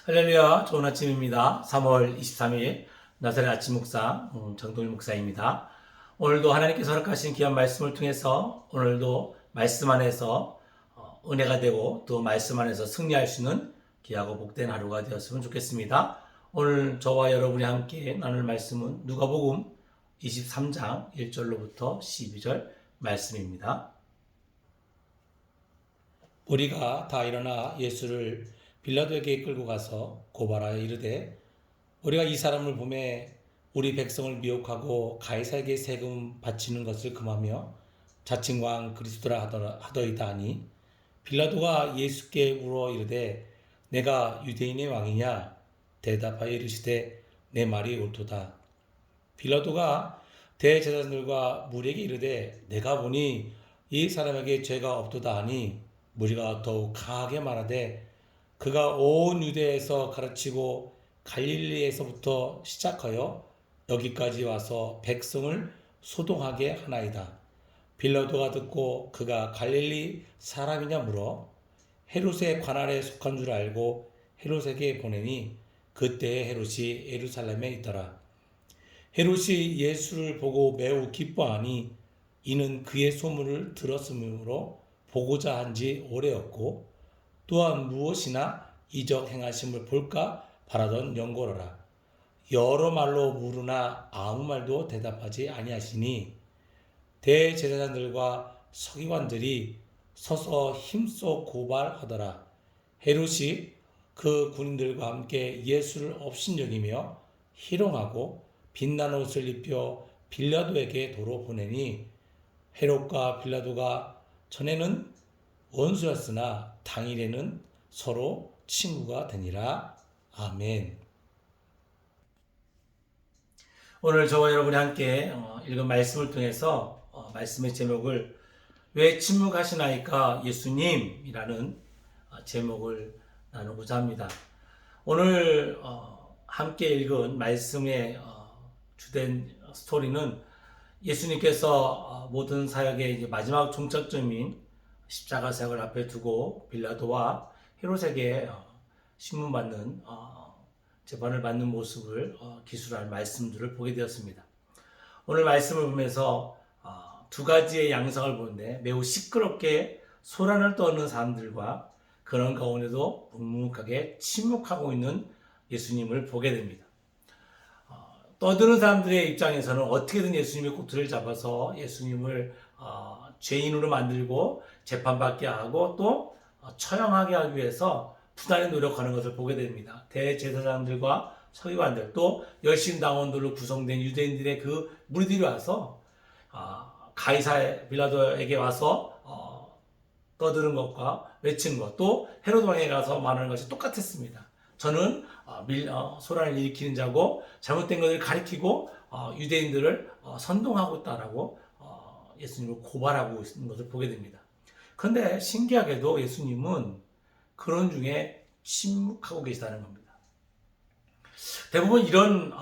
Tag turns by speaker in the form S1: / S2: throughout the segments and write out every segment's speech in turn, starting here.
S1: 할렐루야, 좋은 아침입니다. 3월 23일 나사렛 아침 묵상 정동일 목사입니다. 오늘도 하나님께서 허락하신 귀한 말씀을 통해서 오늘도 말씀 안에서 은혜가 되고 또 말씀 안에서 승리할 수 있는 귀하고 복된 하루가 되었으면 좋겠습니다. 오늘 저와 여러분이 함께 나눌 말씀은 누가복음 23장 1절로부터 12절 말씀입니다. 우리가 다 일어나 예수를 빌라도에게 끌고 가서 고발하여 이르되 우리가 이 사람을 보매 우리 백성을 미혹하고 가이사에게 세금 바치는 것을 금하며 자칭 왕 그리스도라 하더이다 하니 빌라도가 예수께 물어 이르되 내가 유대인의 왕이냐 대답하여 이르시되 내 말이 옳도다. 빌라도가 대제사장들과 무리에게 이르되 내가 보니 이 사람에게 죄가 없도다 하니 무리가 더욱 강하게 말하되 그가 온 유대에서 가르치고 갈릴리에서부터 시작하여 여기까지 와서 백성을 소동하게 하나이다. 빌라도가 듣고 그가 갈릴리 사람이냐 물어 헤롯의 관할에 속한 줄 알고 헤롯에게 보내니 그때에 헤롯이 예루살렘에 있더라. 헤롯이 예수를 보고 매우 기뻐하니 이는 그의 소문을 들었으므로 보고자 한지 오래였고 또한 무엇이나 이적 행하심을 볼까 바라던 연고로라. 여러 말로 물으나 아무 말도 대답하지 아니하시니 대제사장들과 서기관들이 서서 힘써 고발하더라. 헤롯이 그 군인들과 함께 예수를 업신여기며 희롱하고 빛난 옷을 입혀 빌라도에게 도로 보내니 헤롯과 빌라도가 전에는 원수였으나 당일에는 서로 친구가 되니라. 아멘. 오늘 저와 여러분이 함께 읽은 말씀을 통해서 말씀의 제목을 왜 침묵하시나이까 예수님이라는 제목을 나누고자 합니다. 오늘 함께 읽은 말씀의 주된 스토리는 예수님께서 모든 사역의 이제 마지막 종착점인 십자가 사역을 앞에 두고 빌라도와 헤롯에게 신문받는 재판을 받는 모습을 기술할 말씀들을 보게 되었습니다. 오늘 말씀을 보면서 두 가지의 양상을 보는데 매우 시끄럽게 소란을 떠는 사람들과 그런 가운데도 묵묵하게 침묵하고 있는 예수님을 보게 됩니다. 떠드는 사람들의 입장에서는 어떻게든 예수님의 꼬투리를 잡아서 예수님을 죄인으로 만들고 재판받게 하고 또 처형하게 하기 위해서 부단히 노력하는 것을 보게 됩니다. 대제사장들과 서기관들 또 열심당원들로 구성된 유대인들의 그 무리들이 와서 가이사 빌라도에게 와서 떠드는 것과 외치는 것, 또 헤롯 왕에 가서 말하는 것이 똑같았습니다. 저는 소란을 일으키는 자고 잘못된 것을 가리키고 유대인들을 선동하고 있다라고 예수님을 고발하고 있는 것을 보게 됩니다. 그런데 신기하게도 예수님은 그런 중에 침묵하고 계시다는 겁니다. 대부분 이런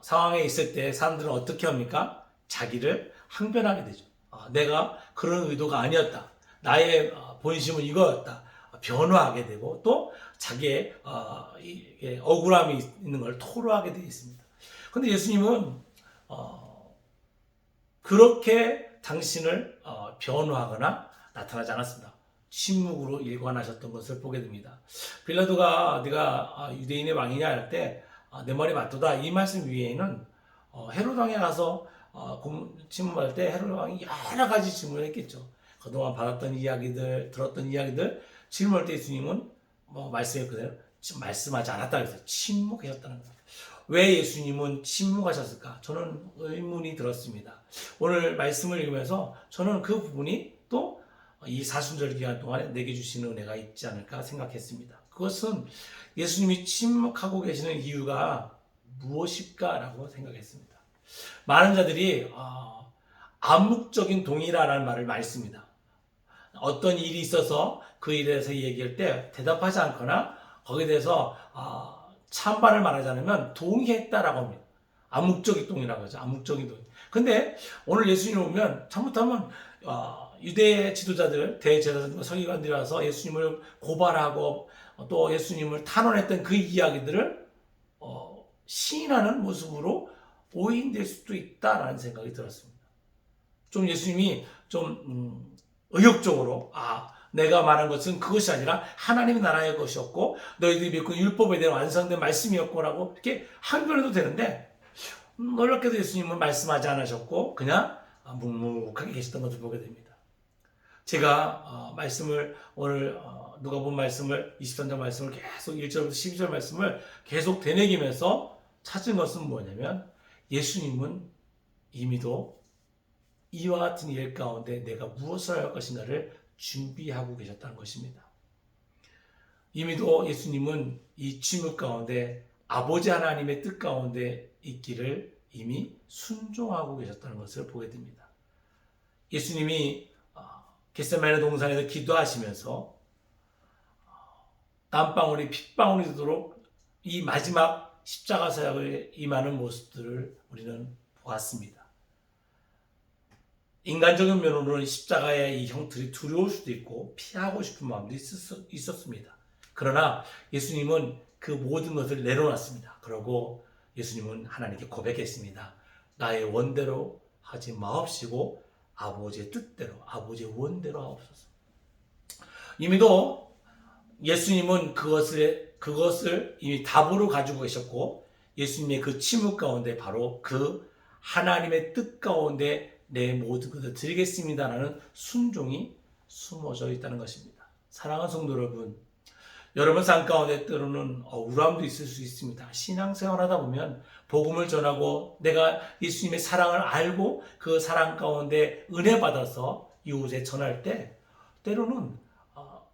S1: 상황에 있을 때 사람들은 어떻게 합니까? 자기를 항변하게 되죠. 내가 그런 의도가 아니었다. 나의 본심은 이거였다. 변호하게 되고 또 자기의 억울함이 있는 걸 토로하게 되어 있습니다. 그런데 예수님은 그렇게 당신을 변호하거나 나타나지 않았습니다. 침묵으로 일관하셨던 것을 보게 됩니다. 빌라도가 네가 유대인의 왕이냐 할 때 내 말이 맞도다 이 말씀 위에는 헤롯 왕에 가서 질문할 때 헤롯 왕이 여러 가지 질문을 했겠죠. 그동안 받았던 이야기들, 들었던 이야기들 질문할 때 예수님은 말씀에 그대로 말씀하지 않았다 그래서 침묵하셨다는 거예요. 왜 예수님은 침묵하셨을까? 저는 의문이 들었습니다. 오늘 말씀을 읽으면서 저는 그 부분이 또 이 사순절 기간 동안에 내게 주시는 은혜가 있지 않을까 생각했습니다. 그것은 예수님이 침묵하고 계시는 이유가 무엇일까라고 생각했습니다. 많은 자들이 암묵적인 동의라는 말을 많이 씁니다. 어떤 일이 있어서 그 일에 대해서 얘기할 때 대답하지 않거나 거기에 대해서 찬반을 말하지 않으면 동의했다라고 합니다. 암묵적인 동의라고 하죠. 암묵적인 동의. 근데 오늘 예수님 오면 잘못하면 유대 지도자들, 대제사장과 서기관들이 와서 예수님을 고발하고 또 예수님을 탄원했던 그 이야기들을 시인하는 모습으로 오인될 수도 있다라는 생각이 들었습니다. 좀 예수님이 좀 의욕적으로 내가 말한 것은 그것이 아니라 하나님의 나라의 것이었고 너희들이 믿고 율법에 대한 완성된 말씀이었고라고 이렇게 항변해도 되는데 놀랍게도 예수님은 말씀하지 않으셨고 그냥 묵묵하게 계셨던 것을 보게 됩니다. 제가 말씀을 오늘 누가복음 말씀을 23장 말씀을 계속 1절부터 12절 말씀을 계속 되새기면서 찾은 것은 뭐냐면 예수님은 이미도 이와 같은 일 가운데 내가 무엇을 할 것인가를 준비하고 계셨다는 것입니다. 이미도 예수님은 이 침묵 가운데 아버지 하나님의 뜻 가운데 있기를 이미 순종하고 계셨다는 것을 보게 됩니다. 예수님이 겟세마네 동산에서 기도하시면서 땀방울이 핏방울이 되도록 이 마지막 십자가 사역을 임하는 모습들을 우리는 보았습니다. 인간적인 면으로는 십자가의 이 형틀이 두려울 수도 있고 피하고 싶은 마음도 있었습니다. 그러나 예수님은 그 모든 것을 내려놨습니다. 그러고 예수님은 하나님께 고백했습니다. 나의 원대로 하지 마옵시고 아버지의 뜻대로 아버지의 원대로 하옵소서. 이미도 예수님은 그것을 이미 답으로 가지고 계셨고 예수님의 그 침묵 가운데 바로 그 하나님의 뜻 가운데 내 모든 것을 드리겠습니다라는 순종이 숨어져 있다는 것입니다. 사랑하는 성도 여러분, 여러분 삶 가운데 때로는 우울함도 있을 수 있습니다. 신앙생활 하다 보면 복음을 전하고 내가 예수님의 사랑을 알고 그 사랑 가운데 은혜 받아서 이웃에 전할 때 때로는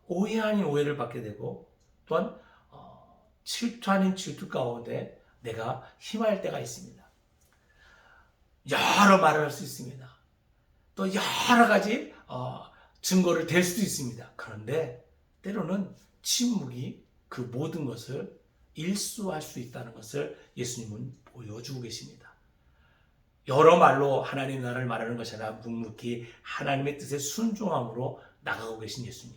S1: 오해 아닌 오해를 받게 되고 또한 질투 아닌 질투 가운데 내가 힘할 때가 있습니다. 여러 말을 할 수 있습니다. 또 여러 가지 증거를 댈 수도 있습니다. 그런데 때로는 침묵이 그 모든 것을 일수할 수 있다는 것을 예수님은 보여주고 계십니다. 여러 말로 하나님 나라를 말하는 것이 아니라 묵묵히 하나님의 뜻에 순종함으로 나가고 계신 예수님.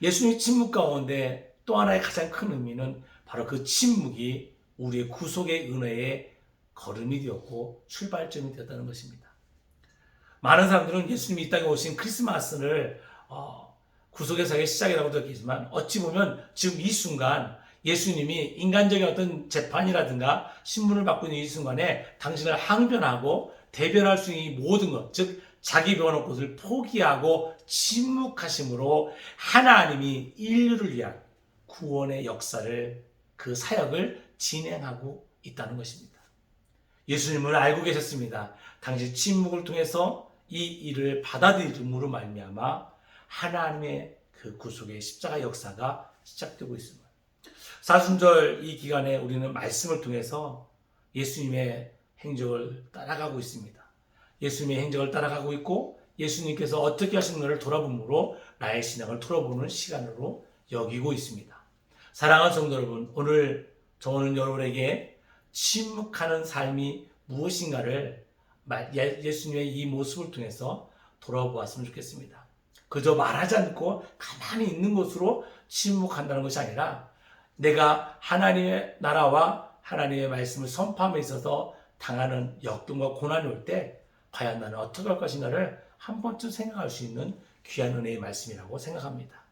S1: 예수님의 침묵 가운데 또 하나의 가장 큰 의미는 바로 그 침묵이 우리의 구속의 은혜의 걸음이 되었고 출발점이 되었다는 것입니다. 많은 사람들은 예수님이 이 땅에 오신 크리스마스를 구속의 사역의 시작이라고도 얘기하지만 어찌 보면 지금 이 순간 예수님이 인간적인 어떤 재판이라든가 신문을 받고 있는 이 순간에 당신을 항변하고 대변할 수 있는 모든 것, 즉 자기 변호 것을 포기하고 침묵하심으로 하나님이 인류를 위한 구원의 역사를 그 사역을 진행하고 있다는 것입니다. 예수님을 알고 계셨습니다. 당시 침묵을 통해서 이 일을 받아들임으로 말미암아 하나님의 그 구속의 십자가 역사가 시작되고 있습니다. 사순절 이 기간에 우리는 말씀을 통해서 예수님의 행적을 따라가고 있습니다. 예수님의 행적을 따라가고 있고 예수님께서 어떻게 하시는가를 돌아보므로 나의 신앙을 돌아보는 시간으로 여기고 있습니다. 사랑하는 성도 여러분, 오늘 저는 여러분에게 침묵하는 삶이 무엇인가를 예수님의 이 모습을 통해서 돌아보았으면 좋겠습니다. 그저 말하지 않고 가만히 있는 것으로 침묵한다는 것이 아니라 내가 하나님의 나라와 하나님의 말씀을 선포함에 있어서 당하는 역경과 고난이 올 때 과연 나는 어떻게 할 것인가를 한 번쯤 생각할 수 있는 귀한 은혜의 말씀이라고 생각합니다.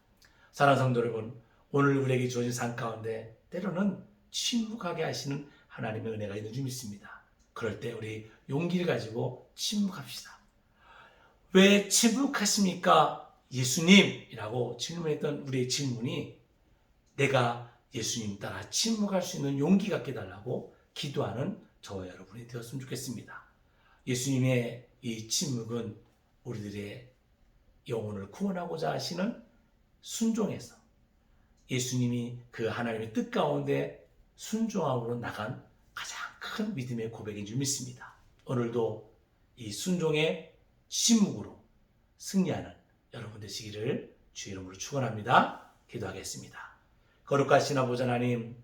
S1: 사랑하는 성도 여러분, 오늘 우리에게 주어진 삶 가운데 때로는 침묵하게 하시는 하나님의 은혜가 있는 줄 믿습니다. 그럴 때 우리 용기를 가지고 침묵합시다. 왜 침묵하십니까? 예수님이라고 질문했던 우리의 질문이 내가 예수님 따라 침묵할 수 있는 용기 갖게 달라고 기도하는 저와 여러분이 되었으면 좋겠습니다. 예수님의 이 침묵은 우리들의 영혼을 구원하고자 하시는 순종에서 예수님이 그 하나님의 뜻 가운데 순종함으로 나간 가장 큰 믿음의 고백인 줄 믿습니다. 오늘도 이 순종의 침묵으로 승리하는 여러분 되시기를 주의 이름으로 축원합니다. 기도하겠습니다. 거룩하신 아버지 하나님,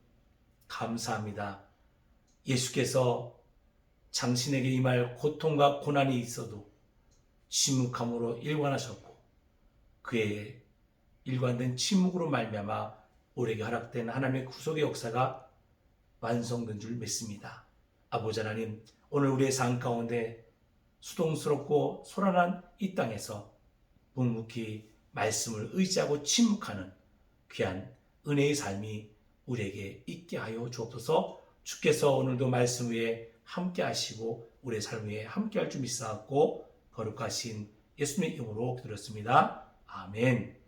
S1: 감사합니다. 예수께서 당신에게 임할 고통과 고난이 있어도 침묵함으로 일관하셨고 그의 일관된 침묵으로 말미암아 우리에게 허락된 하나님의 구속의 역사가 완성된 줄 믿습니다. 아버지 하나님, 오늘 우리의 삶 가운데 수동스럽고 소란한 이 땅에서 묵묵히 말씀을 의지하고 침묵하는 귀한 은혜의 삶이 우리에게 있게 하여 주옵소서. 주께서 오늘도 말씀 위에 함께 하시고 우리의 삶 위에 함께 할 줄 믿사옵고 거룩하신 예수님의 이름으로 기도드렸습니다. 아멘.